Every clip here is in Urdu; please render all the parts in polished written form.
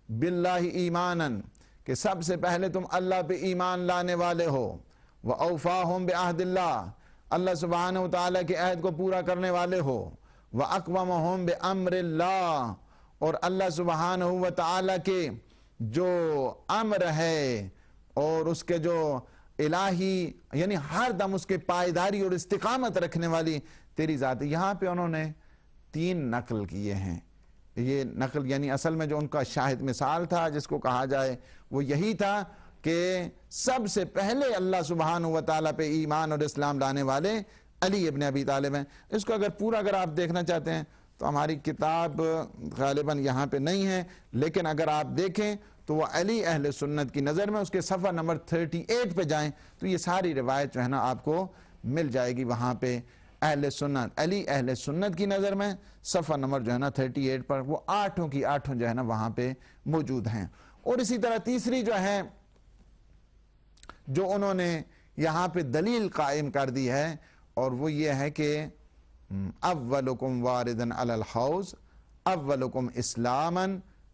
باللہ ایمانن کہ سب سے پہلے تم اللہ پہ ایمان لانے والے ہو، وَأَوْفَاهُمْ بِعَهْدِ اللَّهِ اللہ سبحانہ وتعالی کے عہد کو پورا کرنے والے ہو، وَأَقْوَمَهُمْ بِأَمْرِ اللَّهِ اور اللہ سبحانہ وتعالی کے جو امر ہے اور اس کے جو الہی یعنی ہر دم اس کے پائیداری اور استقامت رکھنے والی تیری ذات ہے۔ یہاں پہ انہوں نے 3 نقل کیے ہیں۔ یہ نقل یعنی اصل میں جو ان کا شاہد مثال تھا جس کو کہا جائے وہ یہی تھا کہ سب سے پہلے اللہ سبحانہ وتعالی پہ ایمان اور اسلام لانے والے علی ابن ابی طالب ہیں۔ اس کو اگر آپ دیکھنا چاہتے ہیں تو ہماری کتاب غالباً یہاں پہ نہیں ہے، لیکن اگر آپ دیکھیں تو وہ علی اہل سنت کی نظر میں اس کے صفحہ نمبر 38 پہ جائیں تو یہ ساری روایت جو ہے نا آپ کو مل جائے گی وہاں پہ۔ اہل سنت علی اہل سنت کی نظر میں صفحہ نمبر جو ہے نا 38 پر وہ 8 کی 8 جو ہے نا وہاں پہ موجود ہیں۔ اور اسی طرح تیسری جو ہے جو انہوں نے یہاں پہ دلیل قائم کر دی ہے اور وہ یہ ہے کہ اولکم واردن علی الحوض اولکم اسلاما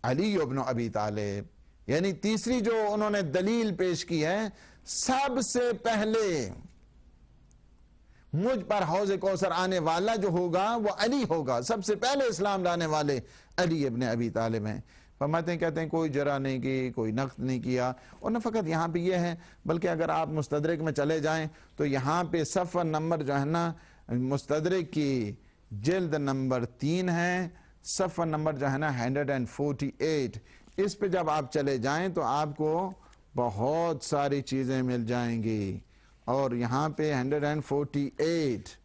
علی ابن ابی طالب، یعنی تیسری جو انہوں نے دلیل پیش کی ہے سب سے پہلے مجھ پر حوض کوثر آنے والا جو ہوگا وہ علی ہوگا، سب سے پہلے اسلام لانے والے علی ابن ابی طالب ہیں۔ فرماتے ہیں کہتے ہیں کوئی جرح نہیں کی، کوئی نقد نہیں کیا، اور نہ فقط یہاں پہ یہ ہے بلکہ اگر آپ مستدرک میں چلے جائیں تو یہاں پہ صفحہ نمبر جو ہے نا مستدرک کی جلد نمبر 3 ہے، صفحہ نمبر جو ہے نا 148، اس پہ جب آپ چلے جائیں تو آپ کو بہت ساری چیزیں مل جائیں گی۔ اور یہاں پہ 148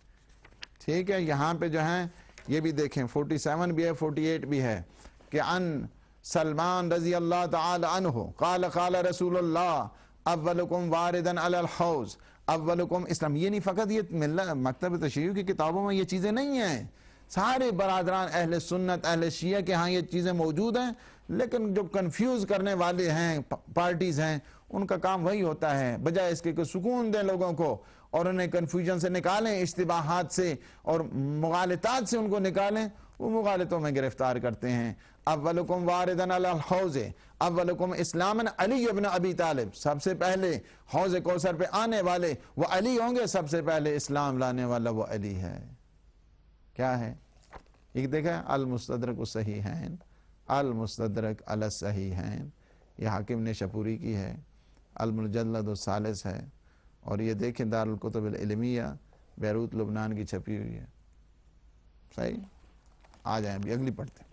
ٹھیک ہے، یہاں پہ جو ہے یہ بھی دیکھیں 47 بھی ہے 48 بھی ہے کہ ان سلمان رضی اللہ تعالی عنہ قال قال رسول اللہ اولکم واردن علی الحوض اولکم اسلام۔ یہ نہیں فقط یہ مکتب تشیع کی کتابوں میں یہ چیزیں نہیں ہیں، سارے برادران اہل سنت اہل شیعہ کے ہاں یہ چیزیں موجود ہیں، لیکن جو کنفیوز کرنے والے ہیں پارٹیز ہیں ان کا کام وہی ہوتا ہے، بجائے اس کے کہ سکون دیں لوگوں کو اور انہیں کنفیوژن سے نکالیں، اشتباہات سے اور مغالطات سے ان کو نکالیں، وہ مغالطوں میں گرفتار کرتے ہیں۔ اولکم واردن علی الحوض اولکم اسلاما علی ابن ابی طالب، سب سے پہلے حوض کوثر پہ آنے والے وہ علی ہوں گے، سب سے پہلے اسلام لانے والا وہ علی ہے۔ کیا ہے ایک دیکھیں المستدرک الصحیحین، المستدرک علی الصحیحین، یہ حاکم نے شپوری کی ہے، المجلد الثالث ہے، اور یہ دیکھیں دارالکتب العلمیہ بیروت لبنان کی چھپی ہوئی ہے۔ صحیح، آ جائیں ابھی اگلی پڑھتے ہیں۔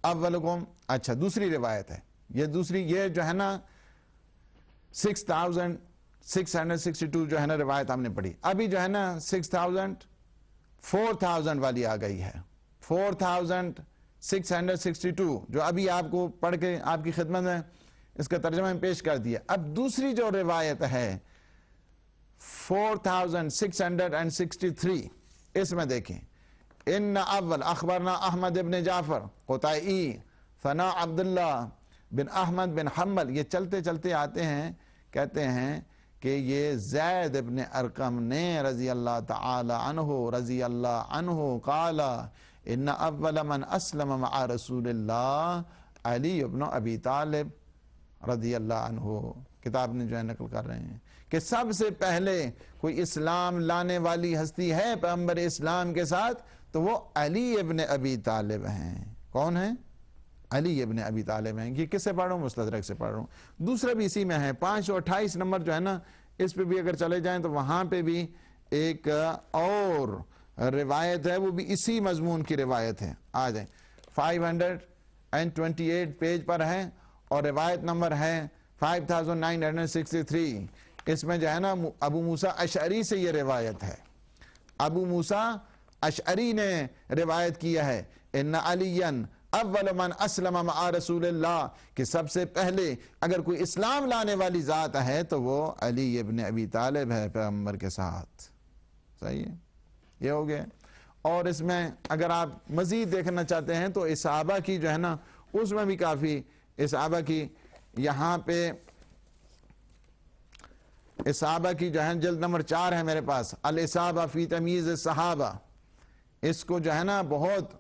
اولکم، اچھا دوسری روایت ہے، یہ دوسری یہ جو ہے نا 6662 جو ہے نا روایت ہم نے پڑھی، ابھی جو ہے نا 4000 والی آ گئی ہے، 4662 جو ابھی آپ کو پڑھ کے آپ کی خدمت میں اس کا ترجمہ پیش کر دیا۔ اب دوسری جو روایت ہے 4663 اس میں دیکھیں، ان اول اخبرنا احمد بن جعفر قطعی ثنا عبداللہ بن احمد بن حنبل، یہ چلتے چلتے آتے ہیں کہتے ہیں کہ یہ زید بن ارقم نے رضی اللہ تعالی عنہ قال ان اول من اسلم مع رسول اللہ علی ابن ابی طالب رضی اللہ عنہ، کتاب نے جو ہے نقل کر رہے ہیں کہ سب سے پہلے کوئی اسلام لانے والی ہستی ہے پیغمبر اسلام کے ساتھ تو وہ علی ابن ابی طالب ہیں۔ کون ہیں؟ علی ابن ابی طالب ہیں۔ یہ کس سے پڑھ رہا ہوں؟ مستدرک سے پڑھ رہا ہوں۔ دوسرا بھی اسی میں ہے 528 نمبر جو ہے نا اس پہ بھی اگر چلے جائیں تو وہاں پہ بھی ایک اور روایت ہے، وہ بھی اسی مضمون کی روایت ہے، آ جائیں 528 پیج پر ہے اور روایت نمبر ہے 5963۔ اس میں جو ہے نا ابو موسیٰ اشعری سے یہ روایت ہے، ابو موسیٰ اشعری نے روایت کیا ہے ان علی اول من اسلم مع رسول اللہ، کہ سب سے پہلے اگر کوئی اسلام لانے والی ذات ہے تو وہ علی ابن ابی طالب ہے پیغمبر کے ساتھ۔ صحیح ہے، یہ ہو گیا۔ اور اس میں اگر آپ مزید دیکھنا چاہتے ہیں تو اصحابہ کی جو ہے نا اس میں بھی کافی اصحابہ کی، یہاں پہ اصحابہ کی جو ہے جلد نمبر 4 ہے میرے پاس، الاصابہ فی تمییز الصحابہ، اس کو جو ہے نا بہت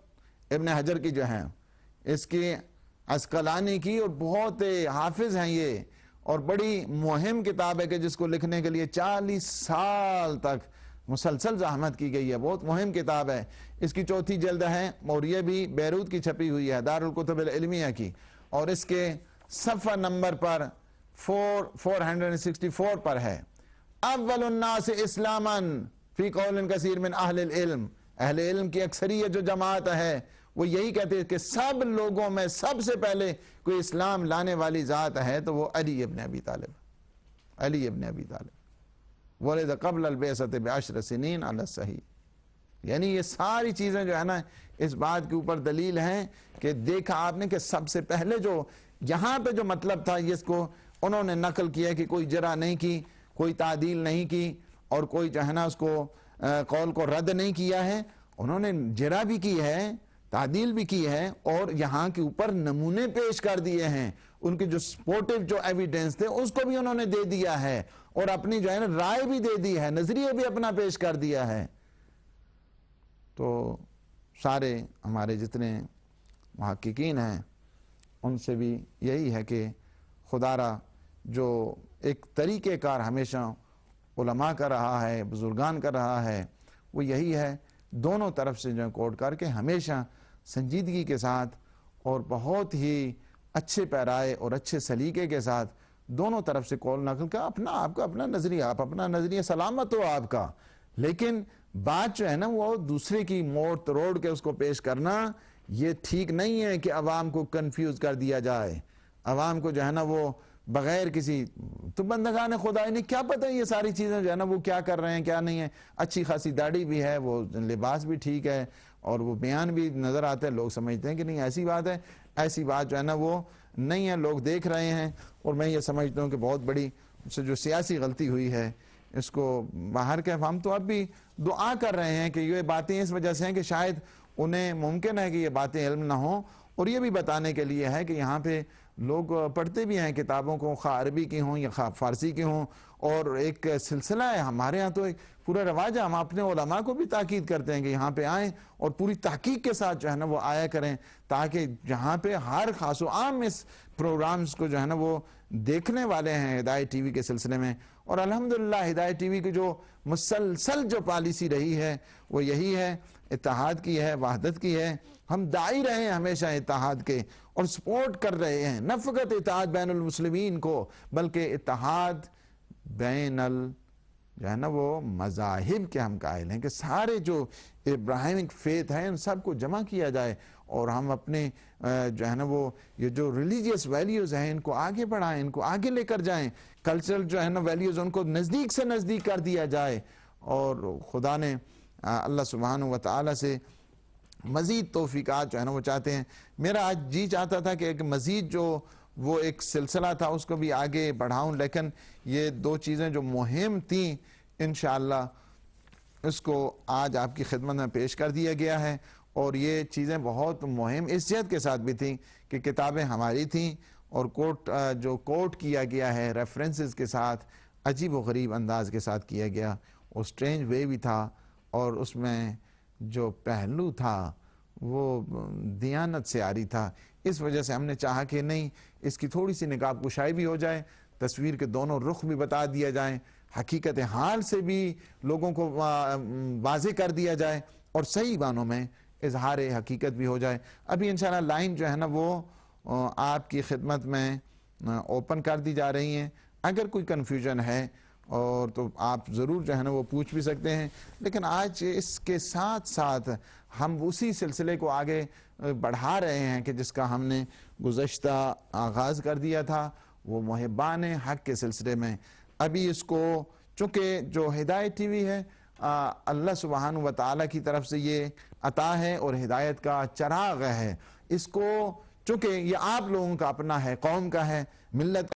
ابن حجر کی جو ہے اس کی عسقلانی کی، اور بہت حافظ ہیں یہ، اور بڑی مہم کتاب ہے کہ جس کو لکھنے کے لیے 40 سال تک مسلسل زحمت کی گئی ہے، بہت مہم کتاب ہے۔ اس کی 4تھی جلد ہے، اور یہ بھی بیروت کی چھپی ہوئی ہے، دارالکتب العلمیہ کی، اور اس کے صفحہ نمبر پر 464 پر ہے، اول الناس اسلاما فی قول کثیر من اہل العلم، اہل علم کی اکثریت جو جماعت ہے وہ یہی کہتے ہیں کہ سب لوگوں میں سب سے پہلے کوئی اسلام لانے والی ذات ہے تو وہ علی ابن ابی طالب، علی ابن ابی طالب، ولد قبل البعثۃ ب10 سنین علی الصحیح۔ یعنی یہ ساری چیزیں جو ہے نا اس بات کے اوپر دلیل ہیں کہ دیکھا آپ نے کہ سب سے پہلے جو یہاں پہ جو مطلب تھا اس کو انہوں نے نقل کیا کہ کوئی جرح نہیں کی، کوئی تعدیل نہیں کی، اور کوئی جو ہے نا اس کو قول کو رد نہیں کیا ہے، انہوں نے جرح بھی کی ہے، تعدیل بھی کی ہے، اور یہاں کے اوپر نمونے پیش کر دیے ہیں، ان کے جو سپورٹیو جو ایویڈنس تھے اس کو بھی انہوں نے دے دیا ہے، اور اپنی جو ہے نا رائے بھی دے دی ہے، نظریہ بھی اپنا پیش کر دیا ہے۔ تو سارے ہمارے جتنے محققین ہیں ان سے بھی یہی ہے کہ خدا را جو ایک طریقہ کار ہمیشہ علماء کا رہا ہے، بزرگان کا رہا ہے، وہ یہی ہے دونوں طرف سے جو کوٹ کر کے ہمیشہ سنجیدگی کے ساتھ اور بہت ہی اچھے پیرائے اور اچھے سلیقے کے ساتھ دونوں طرف سے قول نقل کا، اپنا آپ کا اپنا نظریہ، آپ اپنا نظریہ سلامت ہو آپ کا، لیکن بات جو ہے نا وہ دوسرے کی موڑ تروڑ کے اس کو پیش کرنا یہ ٹھیک نہیں ہے کہ عوام کو کنفیوز کر دیا جائے، عوام کو جو ہے نا وہ بغیر کسی تو بندگان خدا نہیں کیا پتہ یہ ساری چیزیں جو ہے نا وہ کیا کر رہے ہیں کیا نہیں ہے، اچھی خاصی داڑھی بھی ہے، وہ لباس بھی ٹھیک ہے، اور وہ بیان بھی نظر آتے ہیں، لوگ سمجھتے ہیں کہ نہیں ایسی بات ہے، ایسی بات جو ہے نا وہ نہیں ہے، لوگ دیکھ رہے ہیں، اور میں یہ سمجھتا ہوں کہ بہت بڑی سے جو سیاسی غلطی ہوئی ہے اس کو باہر کے ہم تو اب بھی دعا کر رہے ہیں کہ یہ باتیں اس وجہ سے ہیں کہ شاید انہیں ممکن ہے کہ یہ باتیں علم نہ ہوں، اور یہ بھی بتانے کے لیے ہے کہ یہاں پہ لوگ پڑھتے بھی ہیں کتابوں کو، خواہ عربی کی ہوں یا خواہ فارسی کی ہوں، اور ایک سلسلہ ہے ہمارے ہاں تو ایک پورا رواج ہے، ہم اپنے علماء کو بھی تاکید کرتے ہیں کہ یہاں پہ آئیں اور پوری تحقیق کے ساتھ جو ہے نا وہ آیا کریں، تاکہ جہاں پہ ہر خاص و عام اس پروگرامز کو جو ہے نا وہ دیکھنے والے ہیں ہدایت ٹی وی کے سلسلے میں، اور الحمدللہ ہدایت ٹی وی کی جو مسلسل جو پالیسی رہی ہے وہ یہی ہے، اتحاد کی ہے، وحدت کی ہے، ہم داعی رہے ہیں ہمیشہ اتحاد کے، اور سپورٹ کر رہے ہیں نہ فقط اتحاد بین المسلمین کو بلکہ اتحاد بین جو ہے نا وہ مذاہب کے ہم قائل ہیں کہ سارے جو ابراہیمک فیتھ ہیں ان سب کو جمع کیا جائے، اور ہم اپنے جو ہے نا وہ یہ جو ریلیجیس ویلیوز ہیں ان کو آگے بڑھائیں، ان کو آگے لے کر جائیں، کلچرل جو ہے نا ویلیوز ان کو نزدیک سے نزدیک کر دیا جائے، اور خدا نے اللہ سبحانہ و تعالی سے مزید توفیقات جو ہے نا وہ چاہتے ہیں۔ میرا آج جی چاہتا تھا کہ ایک مزید جو وہ ایک سلسلہ تھا اس کو بھی آگے بڑھاؤں، لیکن یہ دو چیزیں جو مہم تھیں انشاءاللہ اس کو آج آپ کی خدمت میں پیش کر دیا گیا ہے، اور یہ چیزیں بہت مہم اس جہت کے ساتھ بھی تھیں کہ کتابیں ہماری تھیں، اور جو کوٹ کیا گیا ہے ریفرنسز کے ساتھ عجیب و غریب انداز کے ساتھ کیا گیا، وہ سٹرینج وے بھی تھا، اور اس میں جو پہلو تھا وہ دیانت سے آری تھا، اس وجہ سے ہم نے چاہا کہ نہیں اس کی تھوڑی سی نقاب کشائی بھی ہو جائے، تصویر کے دونوں رخ بھی بتا دیا جائیں، حقیقت حال سے بھی لوگوں کو واضح کر دیا جائے، اور صحیح معنوں میں اظہار حقیقت بھی ہو جائے۔ ابھی انشاءاللہ لائن جو ہے نا وہ آپ کی خدمت میں اوپن کر دی جا رہی ہیں، اگر کوئی کنفیوژن ہے اور تو آپ ضرور جو ہے نا وہ پوچھ بھی سکتے ہیں، لیکن آج اس کے ساتھ ساتھ ہم اسی سلسلے کو آگے بڑھا رہے ہیں کہ جس کا ہم نے گزشتہ آغاز کر دیا تھا، وہ محبان حق کے سلسلے میں۔ ابھی اس کو چونکہ جو ہدایت ٹی وی ہے اللہ سبحانہ و تعالی کی طرف سے یہ عطا ہے اور ہدایت کا چراغ ہے، اس کو چونکہ یہ آپ لوگوں کا اپنا ہے، قوم کا ہے، ملت